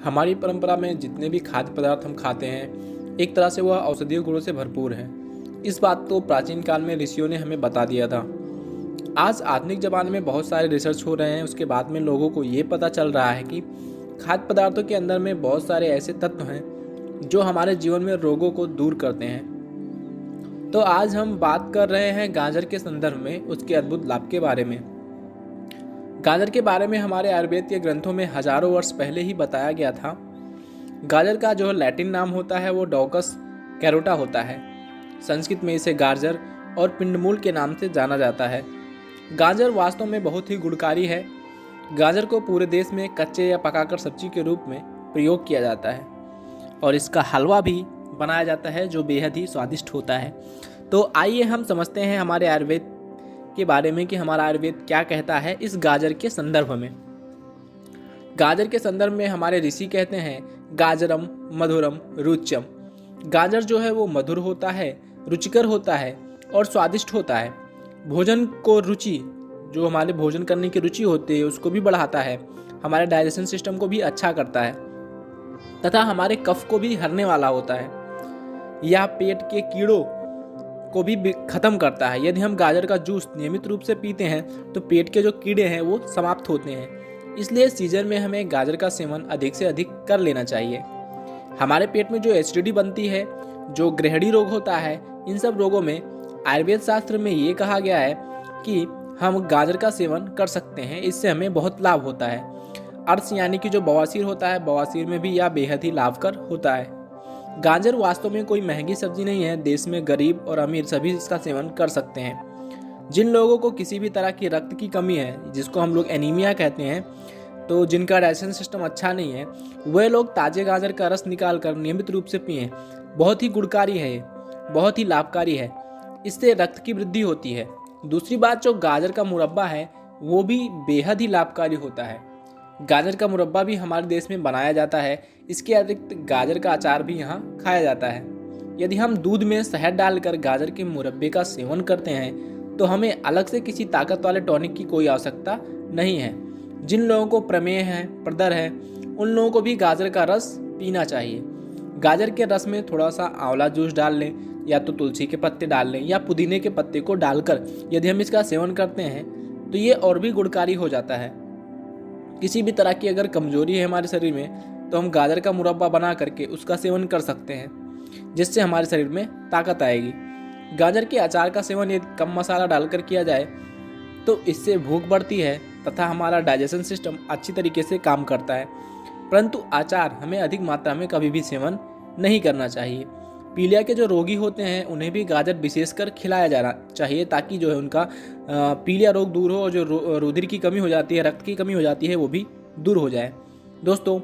हमारी परंपरा में जितने भी खाद्य पदार्थ हम खाते हैं एक तरह से वह औषधीय गुणों से भरपूर हैं। इस बात को प्राचीन काल में ऋषियों ने हमें बता दिया था। आज आधुनिक ज़माने में बहुत सारे रिसर्च हो रहे हैं, उसके बाद में लोगों को ये पता चल रहा है कि खाद्य पदार्थों के अंदर में बहुत सारे ऐसे तत्व हैं जो हमारे जीवन में रोगों को दूर करते हैं। तो आज हम बात कर रहे हैं गाजर के संदर्भ में उसके अद्भुत लाभ के बारे में। गाजर के बारे में हमारे आयुर्वेद के ग्रंथों में हजारों वर्ष पहले ही बताया गया था। गाजर का जो लैटिन नाम होता है वो डॉकस कैरोटा होता है। संस्कृत में इसे गाजर और पिंडमूल के नाम से जाना जाता है। गाजर वास्तव में बहुत ही गुणकारी है। गाजर को पूरे देश में कच्चे या पकाकर सब्जी के रूप में प्रयोग किया जाता है और इसका हलवा भी बनाया जाता है जो बेहद ही स्वादिष्ट होता है। तो आइए हम समझते हैं हमारे आयुर्वेद के बारे में कि हमारा आयुर्वेद क्या कहता है इस गाजर के संदर्भ में। गाजर के संदर्भ में हमारे ऋषि कहते हैं गाजरम मधुरम रुच्यम। गाजर जो है वो मधुर होता है, रुचिकर होता है और स्वादिष्ट होता है। भोजन को रुचि, जो हमारे भोजन करने की रुचि होती है उसको भी बढ़ाता है, हमारे डाइजेशन सिस्टम को भी अच्छा करता है तथा हमारे कफ को भी हरने वाला होता है। यह पेट के कीड़ों को भी खत्म करता है। यदि हम गाजर का जूस नियमित रूप से पीते हैं तो पेट के जो कीड़े हैं वो समाप्त होते हैं। इसलिए सीजन में हमें गाजर का सेवन अधिक से अधिक कर लेना चाहिए। हमारे पेट में जो एसिडिटी बनती है, जो गृहिणी रोग होता है, इन सब रोगों में आयुर्वेद शास्त्र में ये कहा गया है कि हम गाजर का सेवन कर सकते हैं। इससे हमें बहुत लाभ होता है। अर्श यानी कि जो बवासीर होता है, बवासीर में भी यह बेहद ही लाभकर होता है। गाजर वास्तव में कोई महंगी सब्जी नहीं है। देश में गरीब और अमीर सभी इसका सेवन कर सकते हैं। जिन लोगों को किसी भी तरह की रक्त की कमी है, जिसको हम लोग एनीमिया कहते हैं, तो जिनका डाइजेशन सिस्टम अच्छा नहीं है, वे लोग ताजे गाजर का रस निकाल कर नियमित रूप से पिएं। बहुत ही गुणकारी है, बहुत ही लाभकारी है। इससे रक्त की वृद्धि होती है। दूसरी बात, जो गाजर का मुरब्बा है वो भी बेहद ही लाभकारी होता है। गाजर का मुरब्बा भी हमारे देश में बनाया जाता है। इसके अतिरिक्त गाजर का अचार भी यहाँ खाया जाता है। यदि हम दूध में शहद डालकर गाजर के मुरब्बे का सेवन करते हैं तो हमें अलग से किसी ताकत वाले टॉनिक की कोई आवश्यकता नहीं है। जिन लोगों को प्रमेह है, प्रदर है, उन लोगों को भी गाजर का रस पीना चाहिए। गाजर के रस में थोड़ा सा आंवला जूस डाल लें या तो तुलसी के पत्ते डाल लें या पुदीने के पत्ते को डालकर यदि हम इसका सेवन करते हैं तो ये और भी गुणकारी हो जाता है। किसी भी तरह की अगर कमजोरी है हमारे शरीर में तो हम गाजर का मुरब्बा बना करके उसका सेवन कर सकते हैं, जिससे हमारे शरीर में ताकत आएगी। गाजर के अचार का सेवन यदि कम मसाला डालकर किया जाए तो इससे भूख बढ़ती है तथा हमारा डाइजेशन सिस्टम अच्छी तरीके से काम करता है। परंतु अचार हमें अधिक मात्रा में कभी भी सेवन नहीं करना चाहिए। पीलिया के जो रोगी होते हैं उन्हें भी गाजर विशेषकर खिलाया जाना चाहिए ताकि जो है उनका पीलिया रोग दूर हो और जो रुधिर की कमी हो जाती है, रक्त की कमी हो जाती है, वो भी दूर हो जाए। दोस्तों,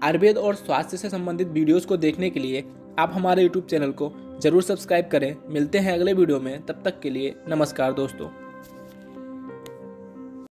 आयुर्वेद और स्वास्थ्य से संबंधित वीडियोस को देखने के लिए आप हमारे यूट्यूब चैनल को जरूर सब्सक्राइब करें। मिलते हैं अगले वीडियो में, तब तक के लिए नमस्कार दोस्तों।